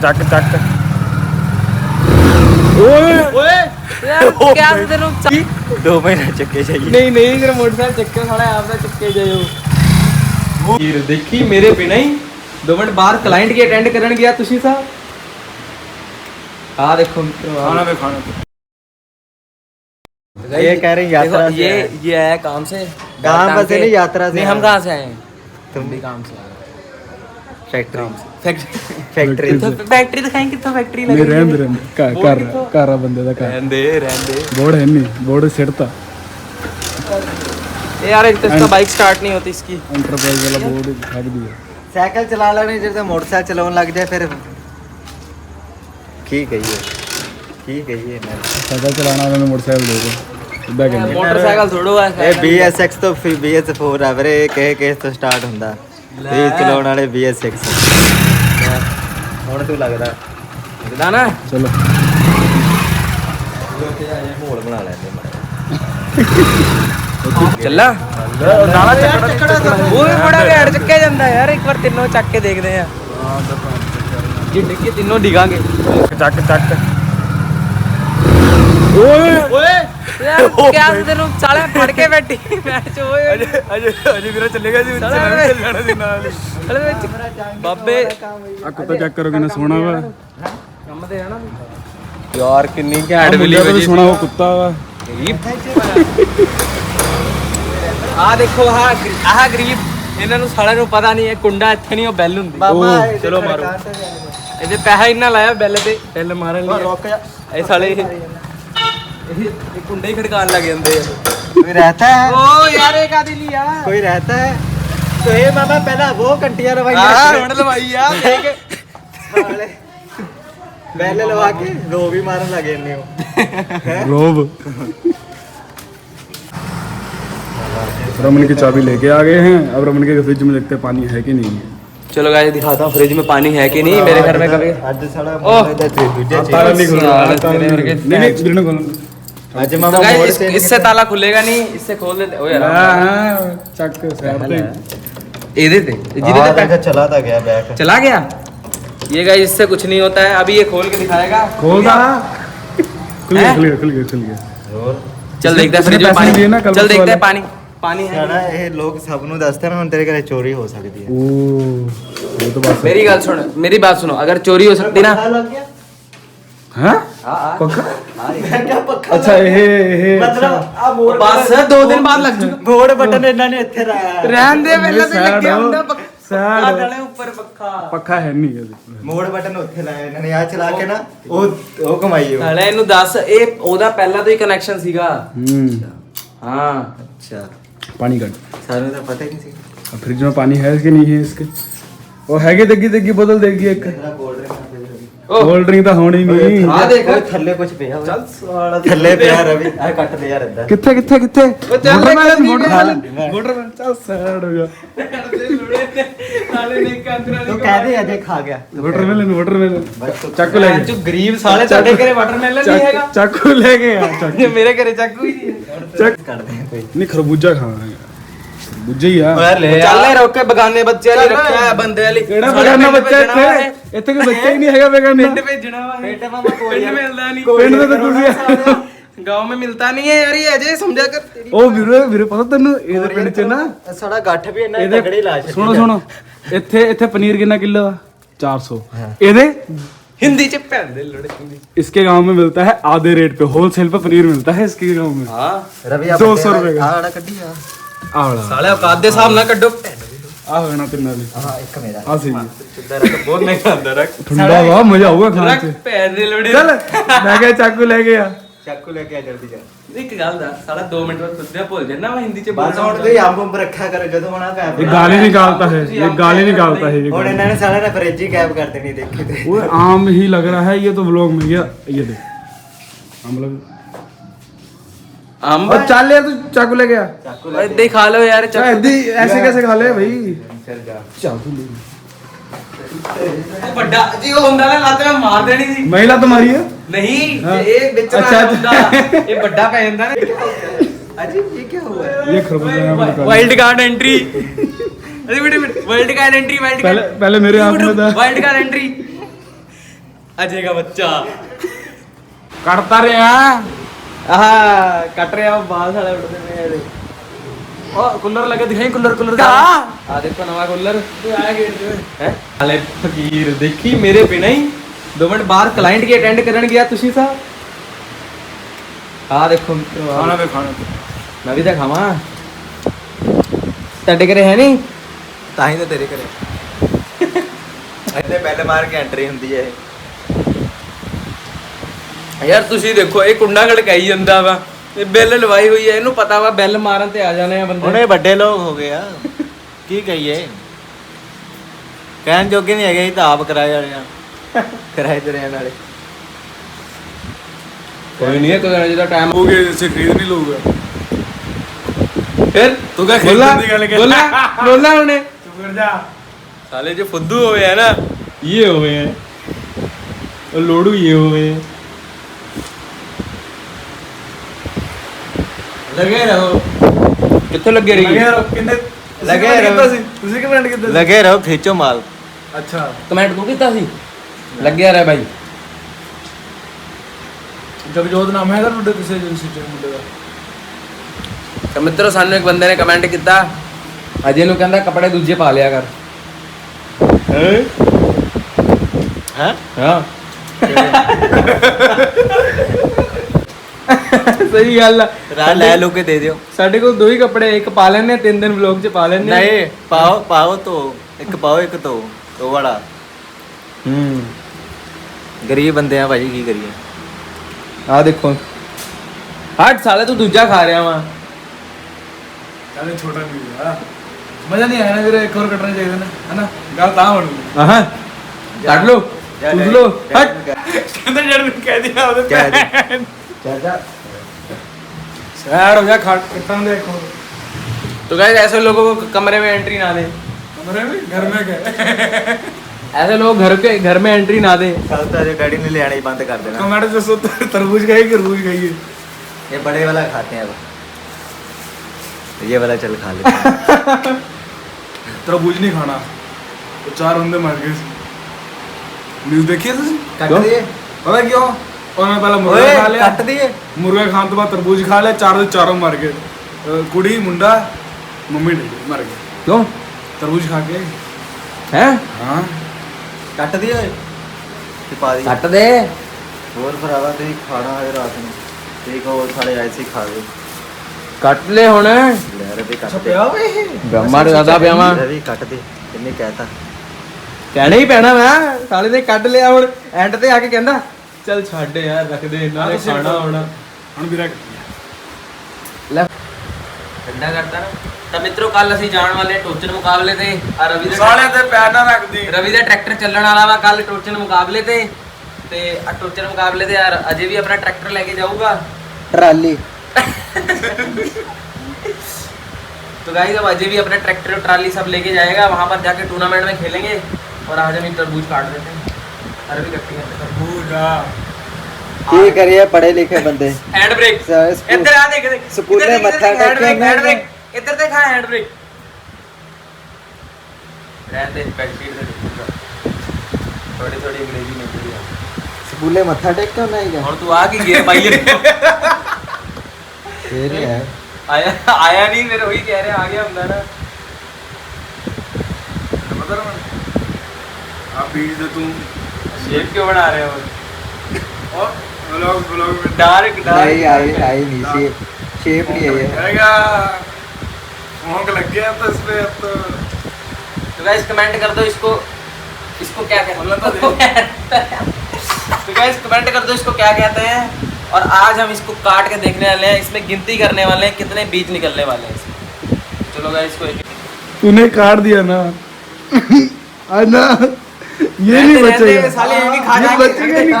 ਚੱਕ ਚੱਕ ਓਏ ਓਏ यार क्या तेरे 2 महीने ਚੱਕੇ ਜਾਈਏ नहीं नहीं तेरे मोटरसाइकिल चक्के साले आप ना चक्के जाओ हीर देखी मेरे बिना ही 2 मिनट बाहर क्लाइंट की अटेंड करन गया तुसी साहब आ देखो खाना पे खाना पे ये कह रहे हैं यात्रा से ये आया काम से काम से नहीं यात्रा से नहीं हम कहाँ से आए हैं तुम भी काम से आए फैक्ट्री फैक्ट्री तो फैक्ट्री दिखाएं कितना फैक्ट्री नहीं लगी रहन दे कर बंदे दा कर रहने दे बोर्ड है नहीं बोर्ड सिरता यार एक तो इसका बाइक स्टार्ट नहीं होती इसकी एंटरप्राइज वाला बोर्ड हट दिया साइकिल चला लेने जैसे मोटरसाइकिल चलाने लग जाए फिर ठीक है ये मैं साइकिल चलाना मैंने मोटरसाइकिल दे दो इदा कहंदे मोटरसाइकिल थोड़ो है ਇਹ BSX ਤੋਂ ਫਿਰ BS4 ਆ ਵੀਰੇ ਕਹੇ ਤੋਂ ਸਟਾਰਟ ਹੁੰਦਾ ਤੇ ਚਲਾਉਣ ਵਾਲੇ BSX ਹੁਣ ਤੂੰ ਲੱਗਦਾ ना चलो ਮਾਹੌਲ ਬਣਾ ਲੈਂਦੇ ਚੱਲਾ ਨਾਲਾ ਚੱਕੜਾ ਉਹ ਵੀ ਬੜਾ ਘੈਂਟ ਚੱਕਿਆ ਜਾਂਦਾ ਯਾਰ ਇੱਕ ਵਾਰ ਤਿੰਨੋਂ ਚੱਕ ਕੇ ਦੇਖਦੇ ਆ ਜੇ ਡਿੱਗੇ ਤਿੰਨੋਂ ਡਿਗਾਂਗੇ ਚੱਕ ਚੱਕ ਓਏ ਯਾਰ ਕਿਆ ਤੈਨੂੰ ਸਾਲੇ ਫੜ ਕੇ ਬੈਠੀ ਮੈਚ ਚ ਓਏ ਅਜੇ ਵੀਰਾ ਚੱਲੇਗਾ ਜੀ ਚੱਲਣਾ ਸੀ ਨਾਲ ਬਾਬੇ ਆ ਕੁੱਤਾ ਚੈੱਕ ਕਰੋ ਕਿੰਨਾ ਸੋਹਣਾ ਵਾ ਕੰਮ ਤੇ ਜਾਣਾ ਯਾਰ ਕਿੰਨੀ ਘੈਂਟ ਮਿਲੀ ਵੀ ਸੋਹਣਾ ਉਹ ਕੁੱਤਾ ਵਾ ਆ ਦੇਖੋ ਆਹ ਗਰੀਬ ਇਹਨਾਂ ਨੂੰ ਸਾਲਿਆਂ ਨੂੰ ਪਤਾ ਨਹੀਂ ਇਹ ਕੁੰਡਾ ਇੱਥੇ ਨਹੀਂ ਉਹ ਬੈਲ ਹੁੰਦੀ ਚਲੋ ਮਾਰੋ ਇਹਦੇ ਪੈਸਾ ਇੰਨਾ ਲਾਇਆ ਬੈਲ ਤੇ ਬੈਲ ਮਾਰਨ ਲਈ ਰੁਕ ਜਾ ਇਹ ਸਾਲੇ ਇਹ ਕੁੰਡੇ ਹੀ ਖੜਕਾਉਣ ਲੱਗ ਜਾਂਦੇ ਆ कोई रहता है ਓ ਯਾਰ ਇਹ ਕਾਦੀ ਲਈ ਆ कोई रहता है तो ये मामा पहला वो कंटियां ਆ लवाई ਹੁਣ ਲਵਾਈ ਆ ਦੇਖ साले पहले लवा के रो भी मारन लगे ने रोब रमन की चाबी लेके आ गए हैं अब रमन के फ्रिज में देखते हैं पानी है कि नहीं है चलो गाइस दिखाता हूँ फ्रिज में पानी है कि नहीं मेरे घर में कभी आज साला ओह। दूजे ताला नहीं खुल रहा तेरे वर्गे। नहीं बिना खोल आज तो मामा मोड़ गाइस से इससे ताला खुलेगा नहीं इससे खोल देते ओ यार हां चक साइड पे ये दे जिधर देखा चला था गया बैक चला गया ये गाइस इससे कुछ नहीं होता है अभी ये खोल के दिखाएगा खोल दा खुल गया और चल देखते हैं फ्रिज में पैसे दिए ना पानी कल चल देखते वाले। हैं पानी है ना ये लोग सब नु दसते हैं तेरे घरे चोरी हो सकती है ओ ये तो बात मेरी गल सुन मेरी बात सुनो अगर चोरी हो सकती ना लग गया हां हाँ पक्का क्या पक्का अच्छा ये मतलब आ मोड़ बस 2 दिन बाद लग जाएगा मोड़ बटन ਇਹਨਾਂ ਨੇ ਇੱਥੇ ਲਾਇਆ रहन दे पहले से लग गया ਹੁੰਦਾ सैड डले ऊपर पक्का पक्का है नहीं है ਮੋੜ ਬਟਨ ਉੱਥੇ ਲਾਇਆ ਇਹਨਾਂ ਨੇ ਆ ਚਲਾ ਕੇ ਨਾ ਉਹ ਕਮਾਈ ਉਹ ਨਾਲੇ ਇਹਨੂੰ ਦੱਸ ਇਹ ਉਹਦਾ ਪਹਿਲਾਂ ਤੋਂ ਹੀ ਕਨੈਕਸ਼ਨ ਸੀਗਾ ਹਾਂ ਅੱਛਾ पानी कट ਸਾਨੂੰ ਤਾਂ ਪਤਾ ਹੀ ਨਹੀਂ ਸੀ फ्रिज में पानी है कि नहीं है इसके वो हैगे देगी बोतल देगी एक ਤੇਰਾ ਕੋਲਡ ਡਰਿੰਕ कोल्ड ड्रिंक तो होनी नहीं ਆ ਦੇਖ ਥੱਲੇ ਕੁਝ ਪਿਆ ਹੋਇਆ ਚੱਲ ਸਾਲਾ ਥੱਲੇ ਪਿਆ ਰਵੀ ਆ ਕੱਟ ਦੇ ਯਾਰ ਇੱਦਾਂ किथे किथे किथे ਉਹ ਚੱਲ मोटरसाइकिल चल सैड हो गया ਨਾਲੇ ਨੇ ਕੰਦਰਾ ਤੂੰ ਕਹਿ ਦੇ ਅਜੇ ਖਾ ਗਿਆ वाटरमेलन चाकू ले ਜੋ ਗਰੀਬ ਸਾਲੇ ਤੁਹਾਡੇ ਘਰੇ ਵਾਟਰਮੈਲਨ ਨਹੀਂ ਹੈਗਾ चाकू ले गया चाकू ਮੇਰੇ ਘਰੇ ਚਾਕੂ ਹੀ ਨਹੀਂ ਹੈ चक ਕੱਢਦੇ ਆ ਕੋਈ नहीं खरबूजा खाना है खरबूजा ही है ਯਾਰ ਲੈ ਚੱਲ ਰੋਕ ਕੇ ਬਗਾਨੇ ਬੱਚਿਆਂ ਲਈ ਰੱਖਿਆ ਹੈ ਬੰਦੇ ਲਈ ਕਿਹੜਾ ਬਗਾਨਾ ਬੱਚਾ ਇੱਥੇ ਕੋਈ ਬੱਚਾ ਹੀ ਨਹੀਂ ਹੈਗਾ ਬਗਾਨੇ ਪਿੰਡ ਭੇਜਣਾ ਵਾ ਬੇਟਾ ਮਾਮਾ ਕੋਈ ਪਿੰਡ ਮਿਲਦਾ ਨਹੀਂ ਪਿੰਡ ਦੇ ਤਾਂ ਕੁੜੀਆਂ गांव में मिलता नहीं है यार ये अजय समझा कर तेरी ਉਹ ਵੀਰੇ ਪਤਾ ਤੈਨੂੰ ਇਹਦੇ ਪਿੰਡ ਚ ਨਾ ਸਾਡਾ ਗੱਠ ਵੀ ਇੰਨਾ ਇਹਦੇ ਤਗੜੇ ਲਾ ਛੱਡੀ ਸੁਣੋ ਇੱਥੇ ਪਨੀਰ ਕਿੰਨਾ ਕਿਲੋ ਆ 400 ਇਹਦੇ हिंदी च पहन दे लड़की इसके गांव में मिलता है आधे रेट पे होलसेल पे पनीर मिलता है इसके गांव में हां ਰਵੀ 200 रुपए का ਆੜਾ ਕੱਢੀ ਆ आवड़ा साले औकात दे साहब ना कड्डो आ होना तेरे नाल ਹਾਂ ਇੱਕ ਮੇਰਾ आ सी सुधर रख बहुत महंगा अंदर रख ठंडा वा मजा आऊगा खाने रख से पहन दे लड़े चल मैं क्या चाकू ले गया ਚਾਕੂ ਲੈ ਕੇ ਆ ਜਲਦੀ ਜਾ एक गल दा साला 2 मिनट बाद खुद दे भूल जाना मैं हिंदी च ਬਸ ਹੁਣ ਤੇ ਅੰਬ ਅੰਬ ਰੱਖਿਆ ਕਰ ਜਦੋਂ ਹੋਣਾ ये ਕੈਬ गाली निकालता है ये गाली निकालता है ये ਹੁਣ ਇਹਨਾਂ ਨੇ ਸਾਲਿਆਂ ਨੇ ਫ੍ਰਿਜ ਹੀ ਕੈਬ ਕਰ ਦੇਣੀ ਦੇਖੀ ਤੇ वो आम ही लग रहा है ये तो व्लॉग में ये देख आम लग अंब और चल यार तू चाकू ले गया ਚਾਕੂ ऐसे खा लो यार ऐसे ऐसे कैसे खा ले भाई ਚੱਲ ਜਾ चाकू ले बड़ा जी वो हुंदा ना लाते में मार देनी थी महिला तुम्हारी है नहीं हाँ। ये बिच अच्छा, हुंदा ये बड़ा पै जांदा ना अजी ये क्या हुआ है ये खरबूजा यहाँ पे निकाल। वाइल्ड कार्ड एंट्री अरे बेटे वाइल्ड कार्ड एंट्री पहले मेरे हाथ में था वाइल्ड कार्ड एंट्री अजय का बच्चा ਕੱਟਦਾ ਰਿਹਾ आह कट रहा बाल साले उड़ते मेरे ਉਹ ਕੂਲਰ ਲੱਗੇ ਦਿਖਾਈ ਕੂਲਰ ਕੂਲਰ आ देखो नवा कूलर ਆਇਆ ਗੇਟ ਤੇ है साले फकीर देखी मेरे बिना ही 2 मिनट बाहर क्लाइंट की अटेंड करन गया तुसी सा आ देखो ਖਾਣਾ ਵੇ ਖਾਣਾ मैं भी तो खावा तड़े करे है नहीं ਤਾਂ ਹੀ ਤਾਂ ਤੇਰੇ ਘਰੇ ਇੱਥੇ ਬੈਲ ਮਾਰ ਕੇ ਐਂਟਰੀ ਹੁੰਦੀ ਹੈ यार तुसी देखो ये कुंडा खड़काई ਜਾਂਦਾ ਵਾ ਇਹ ਬੈਲ ਲਵਾਈ ਹੋਈ ਹੈ ਇਹਨੂੰ ਪਤਾ ਵਾ ਬੈਲ ਮਾਰਨ ਤੇ ਆ ਜਾਣੇ ਆ ਬੰਦੇ ਹੁਣ ਇਹ ਵੱਡੇ ਲੋਕ ਹੋ ਗਏ ਆ ਕੀ ਕਹੀਏ ਕਹਿਣ ਜੋਗੇ ਨਹੀਂ ਹੈਗੇ ਇਹ ਤਾਂ ਆਪ ਕਿਰਾਏ ਵਾਲੇ ਆ ਕਿਰਾਏ ਤੇ ਰਹਿਣ ਵਾਲੇ कोई नहीं है तो ਜਿਹਦਾ ਟਾਈਮ ਹੋ ਗਏ ਇਸੇ ਖਰੀਦ ਨਹੀਂ ਲਊਗਾ फिर ਤੂੰ ਕਹ बोला ਖਰੀਦਣ ਦੀ ਗੱਲ ਕਰ बोला बोला उन्हें ਚੁੱਪ ਕਰ ਜਾ साले जो फुद्दू हुए हैं ना ये हुए हैं और लोडू ये हुए हैं ਲੱਗੇ ਰਹੋ कितने लगे रही ਲੱਗਿਆ ਕਿੰਨੇ ਲੱਗੇ ਕੀਤਾ ਰਹੋ। ਸੀ ਤੁਸੀਂ ਕਿ ਬ੍ਰਾਂਡ ਕੀਤਾ ਸੀ ਲੱਗੇ ਰਹੋ ਖਿੱਚੋ ਮਾਲ ਅੱਛਾ कमेंट तू कितना सी लग गया रे भाई ਜਗਜੋਤ ਨਾਮ ਹੈ ਤੁਹਾਡੇ ਕਿਸੇ ਏਜੰਸੀ ਚ ਮੁੰਡੇ ਦਾ तो मित्रों सानू एक बंदे ने कमेंट किया अजय नु कहंदा कपड़े दूजे पा लिया कर ਹੈ हां सही गल ਰਾਹ ਲੈ ਲੋ ਕੇ ਦੇ ਦਿਓ ਸਾਡੇ ਕੋਲ ਦੋ ਹੀ ਕੱਪੜੇ ਇੱਕ ਪਾ ਲੈਣੇ 3 ਦਿਨ ਵਲੌਗ ਚ ਪਾ ਲੈਣੇ ਨਹੀਂ ਪਾਓ ਤੋ ਇੱਕ ਪਾਓ ਇੱਕ ਤੋ ਉਹ ਵਾਲਾ ਗਰੀਬ ਬੰਦੇ ਆ ਭਾਜੀ ਕੀ ਕਰੀਏ ਆ ਦੇਖੋ ਹਟ ਸਾਲੇ ਤੂੰ ਦੂਜਾ ਖਾ ਰਿਹਾ ਵਾ ਕਹਿੰਦੇ ਛੋਟਾ ਨਹੀਂ ਹੋਇਆ ਮਜ਼ਾ ਨਹੀਂ ਆਇਆ ਨਾ ਵੀਰੇ ਇੱਕ ਹੋਰ ਕੱਟਣਾ ਚਾਹੀਦਾ ਨਾ ਹਨਾ ਗੱਲ ਤਾਂ ਬਣੂ ਆਹਾਂ ਕੱਢ ਲੋ ਕੁੱਦ ਲੋ ਹਟ ਕਹਿੰਦਾ ਜੜ ਨੂੰ ਕਹਿ ਦਿਆ ਉਹਦੇ ਕਹਿ ਦੇ। ਚਾਚਾ ਸੈਡ ਹੋ ਜਾ ਕੱਟਣ ਦੇ ਇੱਕ तो गाइस ऐसे लोगों को कमरे में एंट्री ना दे कमरे में घर में गए ऐसे लोग घर में एंट्री ना दे ਕੱਲ ਤਾਂ ਜੇ ਗਾੜੀ ਨਹੀਂ ਲੈ ਆਣੀ ਬੰਦ ਕਰ ਦੇਣਾ कमेंट से सो तरबूज खाइए कि तरबूज खाइए ये बड़े वाला खाते हैं अब ये वाला चल खा लेते हैं तरबूज नहीं खाना तो 4 बंदे मर गए न्यूज़ देखिए तुम ਕੱਟ ਦਈਏ पता क्यों उन्होंने पहले ਓਏ मुर्गा खा लिया ਕੱਟ ਦਈਏ मुर्गा खाने तो बाद तरबूज खा लिया 4 ਦੇ 4 मर गए कुड़ी मुंडा मम्मी डैडी मर गए क्यों तरबूज खा के हैं हाँ ਕੱਟ ਦਈਏ ਤੇ ਪਾ ਦੀ ਕੱਟ ਦੇ ਹੋਰ ਭਰਾਵਾ ਤੁਸੀਂ ਖਾਣਾ ਹੈ ਰਾਤ ਨੂੰ ਠੀਕ ਹੋ ਸਾਰੇ ਐਸੇ ਹੀ ਖਾ ਲਓ ਕੱਟ ਲੈ ਹੁਣ ਲੈ ਰਵੀ ਕੱਟ ਦੇ ਪਿਆ ਵੇ ਬ੍ਰਹਮਾ ਜ਼ਿਆਦਾ ਪਿਆਵਾ ਰਵੀ ਕੱਟ ਦੇ ਕਿੰਨੇ ਕਹਿਤਾ ਕਹਿਣਾ ਹੀ ਪੈਣਾ ਮੈਂ ਸਾਲੇ ਨੇ ਕੱਢ ਲਿਆ ਹੁਣ ਐਂਡ ਤੇ ਆ ਕੇ ਕਹਿੰਦਾ ਚੱਲ ਛੱਡ ਯਾਰ ਰੱਖ ਦੇ ਇਹਨਾਂ ਨੇ ਖਾਣਾ ਹੋਣਾ ਹੁਣ ਵੀਰਾ ਲੈ ਠੰਡਾ ਕਰਤਾ ਨਾ ਤਾਂ ਮਿੱਤਰੋ ਕੱਲ ਅਸੀਂ ਜਾਣ ਵਾਲੇ ਟੋਚਨ ਮੁਕਾਬਲੇ ਤੇ ਆ ਰਵੀ ਦੇ ਸਾਲਿਆਂ ਤੇ ਪੈਰ ਨਾ ਰੱਖਦੀ ਰਵੀ ਦਾ ਟਰੈਕਟਰ ਚੱਲਣ ਵਾਲਾ ਵਾ ਕੱਲ ਟੋਚਨ ਮੁਕਾਬਲੇ ਤੇ ਆ ਟੋਚਨ ਮੁਕਾਬਲੇ ਤੇ ਯਾਰ ਅਜੇ ਵੀ ਆਪਣਾ ਟਰੈਕਟਰ ਲੈ ਕੇ ਜਾਊਗਾ ਟਰਾਲੀ तो गाइस अब अजय भी अपना ट्रैक्टर और ट्राली सब लेके जाएगा वहां पर जाके टूर्नामेंट में खेलेंगे और आज हम तरबूज काट देते हैं अरे भी कट्टी है तरबूजा ਕੀ ਕਰੀਏ ਪੜੇ ਲਿਖੇ ਬੰਦੇ हैंड ब्रेक इधर आ देख देख स्कूल में मत्था टेक के हैंड ब्रेक इधर देखा हैंड ब्रेक रहते बैक सीट से थोड़ी थोड़ी अंग्रेजी निकल गया ਸਕੂਲੇ ਮੱਥਾ ਟੇਕ ਕੇ ਆਉਣਾ ਹੈਗਾ और तू आ की गियर पाई ਫੇਰ ਹੈ आया नहीं मेरे वही कह रहे आ गया ਹੁੰਦਾ ना पता ना आप बीच दे तुम शेप क्यों बना रहे हो और ब्लॉग में डार्क ਨਹੀਂ ਆਈ ਨਹੀਂ ਸ਼ੇਪ ਨਹੀਂ ਆਈ है आएगा मोहक लग गया तो इस पे अब तो तो गाइस कमेंट कर दो इसको क्या कहते हैं तो गाइस कमेंट कर दो इसको क्या कहते हैं और आज हम इसको काट के देखने वाले हैं इसमें गिनती करने वाले हैं कितने बीज निकलने वाले हैं इसमें चलो गाइस इसको तूने काट दिया ना आना ये नहीं बचेगा साले ये भी खा ये जाएंगे बचेगा नहीं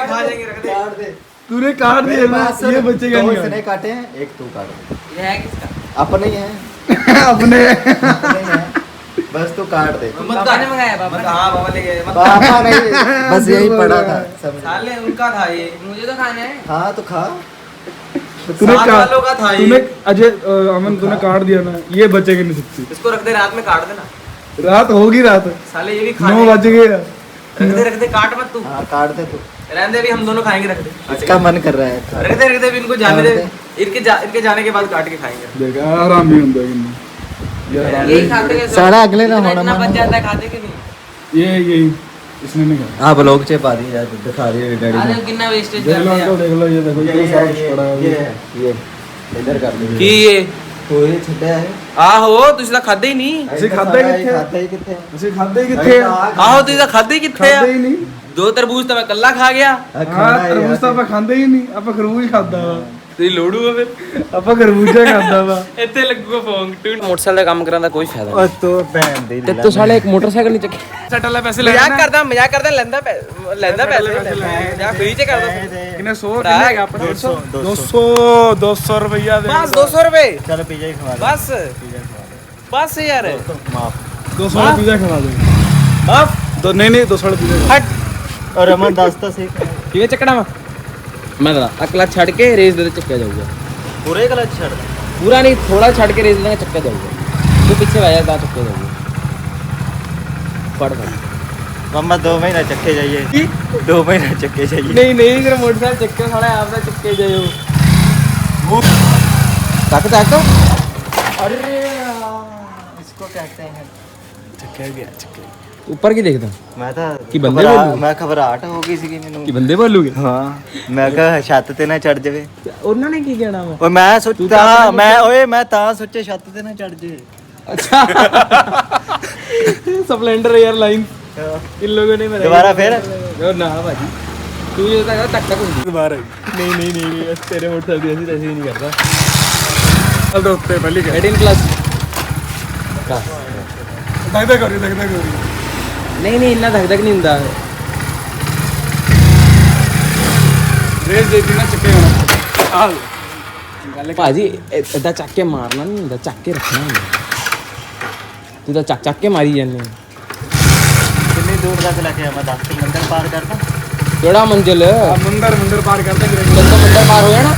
खा जाएंगे रख दे काट दे तूने काट दिया ना ये बचेगा दो नहीं इसने काटे हैं एक तू काट दे ये है किसका अपने ही है अपने अपने ही है बस तू काट दे पापा ने मंगाया पापा हाँ पापा ले गए पापा नहीं बस यही पड़ा था सब साले उनका था ये मुझे तो खाना है हाँ तो खा तूने सात वालों का था ये। तूने अजय अमन तूने काट दिया ना ये बचेगा नहीं सकती इसको रख दे रात में काट देना रात होगी रात साले ये भी खा 9 बज गए रख दे काट मत तू। हाँ काट दे तू। रहने दे भी, हम दोनों खाएंगे, रख दे। इसका मन कर रहा है। रख दे भी, इनको जाने दे। इनके जाने के बाद काट के खाएंगे। देखा आराम ही होता है यही खाते हैं सारा अगले ना होना इतना बच मन। जाता है, खाते कि नहीं? ये इसने नहीं खाया। हाँ ब्लॉग चे पा दी यार, दिखा रही है डैडी अरे ने। कितना वेस्टेज देख लो करते अंकल, देख लो, ये देखो इतना सारा कुछ पड़ा है। ये इधर कर ली। की ये पूरी छड्डा है। आहो ਤੁਸੀਂ ਤਾਂ ਖਾਦੇ ਹੀ ਨਹੀਂ। ਅਸੀਂ ਖਾਧੇ ਕਿੱਥੇ? ਖਾਧੇ ਹੀ ਕਿੱਥੇ? ਅਸੀਂ ਖਾਦੇ ਕਿੱਥੇ ਆ? ਆਹੋ ਤੁਸੀਂ ਤਾਂ ਖਾਦੇ ਹੀ ਕਿੱਥੇ ਆ? ਖਾਦੇ ਹੀ ਨਹੀਂ। ਦੋ ਤਰਬੂਜ ਤਾਂ ਮੈਂ ਕੱਲਾ ਖਾ ਗਿਆ। ਹਾਂ ਤਰਬੂਜ ਤਾਂ ਆਪਾਂ ਖਾਂਦੇ ਹੀ ਨਹੀਂ, ਆਪਾਂ ਖਰਬੂਜ ਖਾਦਾ ਵਾ। ਤੁਸੀਂ ਲੋੜੂ ਆ ਫਿਰ। ਆਪਾਂ ਖਰਬੂਜਾ ਖਾਦਾ ਵਾ। ਇੱਥੇ ਲੱਗੂਗਾ ਫੋਂਗ ਟੂ। ਮੋਟਰਸਾਈਕਲ ਦਾ ਕੰਮ ਕਰਨ ਦਾ ਕੋਈ ਫਾਇਦਾ ਨਹੀਂ। ਉਹ ਤੂੰ ਭੈਣ ਦੀ ਤੇ ਤੂੰ ਸਾਲੇ ਇੱਕ ਮੋਟਰਸਾਈਕਲ ਨਹੀਂ ਚੱਕੀ। ਸੱਟ ਵਾਲੇ ਪੈਸੇ ਮਜ਼ਾਕ ਕਰਦਾ ਲੈਂਦਾ ਪੈਸੇ ਮਜ਼ਾਕ ਫ੍ਰੀ ਚ ਕਰਦਾ। ਕਿੰਨੇ 100 ਭਰਾ ਕਿੰਨੇ ਹੈਗਾ ਆਪਣਾ? 200 ਰੁਪਈਆ ਦੇ। ਬਸ 200 ਰੁਪਏ ਚੱਲ ਪੀਜ਼ਾ ਹੀ ਖਵਾ ਦੇ। ਬਸ ਬਸ ਯਾਰ ਮਾਫ। 200 ਵਾਲਾ ਪੀਜ਼ਾ ਖਵਾ ਦੇ। ਮਾਫ ਨਹੀਂ 200 ਵਾਲਾ ਪੀਜ਼ਾ। ਹਟ। ਔਰ ਅਮਨ ਦੱਸ ਤਾਂ ਸਹੀ। ਕਿਵੇਂ ਚੱਕਣਾ ਵਾ? ਮੈਂ ਤਾਂ ਅਕਲਾ ਛੱਡ ਕੇ ਰੇਸ ਦੇ ਚੱਕਿਆ ਜਾਊਗਾ। ਪੂਰੇ ਕਲਚ ਛੱਡ। ਪੂਰਾ ਨਹੀਂ, ਥੋੜਾ ਛੱਡ ਕੇ ਰੇਸ ਦੇ ਚੱਕਿਆ ਜਾਊਗਾ। ਤੂੰ ਪਿੱਛੇ ਵਾਇਆ ਤਾਂ ਚੱਕਿਆ ਜਾਊਗਾ। ਫੜ ਮम्मा 2 ਮਹੀਨਾ ਚੱਕੇ ਜਾਈਏ। 2 ਮਹੀਨਾ ਚੱਕੇ ਜਾਈਏ। ਨਹੀਂ ਤੇਰਾ ਮੋਟਰਸਾਈਕਲ ਚੱਕੇ ਸਾਲਾ ਆਪ ਦਾ ਚੱਕੇ ਜਾਇਓ। ਚੱਕ अरे इसको कहते हैं ਚੱਕਿਆ ਗਿਆ ਚੱਕਿਆ। ਉੱਪਰ ਕੀ ਦੇਖਦਾ ਮੈਂ ਤਾਂ ਕੀ ਬੰਦੇ ਬੋਲੂ? ਮੈਂ ਘਬਰਾਹਟ ਹੋ ਗਈ ਸੀਗੀ ਮੈਨੂੰ। ਕੀ ਬੰਦੇ ਬੋਲੂਗੇ? ਹਾਂ ਮੈਂ ਕਿਹਾ ਛੱਤ ਤੇ ਨਾ ਚੜ ਜਾਵੇ। ਉਹਨਾਂ ਨੇ ਕੀ ਕਹਿਣਾ ਵਾ? ਓਏ ਮੈਂ ਸੋਚਦਾ ਮੈਂ ਤਾਂ ਸੋਚੇ ਛੱਤ ਤੇ ਨਾ ਚੜ ਜਾਵੇ। अच्छा स्प्लेंडर एयरलाइन इन लोगों ने मेरा दोबारा फिर? ना भाजी तू ये तो टक टक होती ਦੁਬਾਰਾ नहीं तेरे मोटरसाइकिल ऐसी ऐसे ही नहीं करता। ਚੱਲ ਦੇ ਉੱਤੇ ਪਹਿਲੀ ਕਹਿ 18 प्लस ਦੇਖਦਾ ਕਰੀ नहीं इन्ना धक धक नहीं ਹੁੰਦਾ। ਰੇਸ ਦੇਤੀ ਨਾ ਚੱਕੇ ਹੋਣਾ। ਆ ਭਾਜੀ ਇਦਾਂ ਚੱਕ ਕੇ ਮਾਰਨਾ ਨਹੀਂ ਹੁੰਦਾ, ਚੱਕ ਕੇ ਰੱਖਣਾ ਹੁੰਦਾ। ਤੂੰ ਤਾਂ ਚੱਕ ਕੇ ਮਾਰੀ ਜਾਂਦੇ। ਕਿੰਨੀ ਦੂਰ ਤੱਕ ਲੈ ਕੇ ਆਵਾਂ? 10 ਮੰਦਰ ਪਾਰ ਕਰਦਾ। ਕਿਹੜਾ ਮੰਜ਼ਿਲ? ਮੰਦਰ ਪਾਰ ਕਰਦੇ ਮੰਦਰ ਪਾਰ ਹੋ ਜਾਣਾ।